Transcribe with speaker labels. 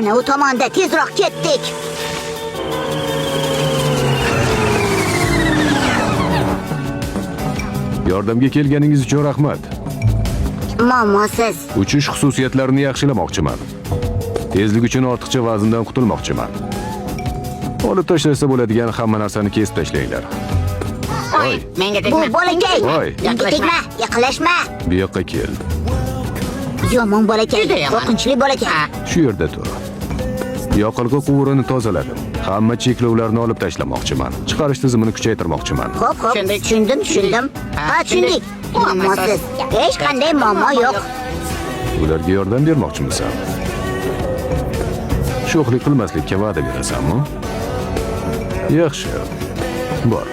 Speaker 1: Mana u tomonda, tezroq ketdik.
Speaker 2: Yordamga kelganingiz uchun rahmat.
Speaker 1: Muammosiz.
Speaker 2: Uchish xususiyatlarini yaxshilamoqchiman. Tezlik uchun ortiqcha vazndan qutulmoqchiman. Olib tashlasa bo'ladigan hamma narsani kesib tashlanglar.
Speaker 3: Oy, menga
Speaker 1: Bu
Speaker 3: tegma.
Speaker 1: bolakay.
Speaker 2: Voy.
Speaker 1: Menga tegma, yaqinlashma.
Speaker 2: Bu yoqqa kel.
Speaker 1: Yomon bolakay,
Speaker 3: Juda yomon.
Speaker 1: qo'rqinchli bolakay.
Speaker 2: Shu yerda tur. Yoqilg'i quvurini tozaladim. Hamma cheklovlarni olib tashlamoqchiman. Chiqarish tizimini kuchaytirmoqchiman.
Speaker 1: Xo'p,
Speaker 3: Tushundik.
Speaker 1: tushundim. Ha, tushundik. Muammosiz. Hech qanday muammo yo'q.
Speaker 2: Ularga yordam bermoqchimisan? Sho'xlik qilmaslikka va'da berasanmi? Yaxshi. Bor.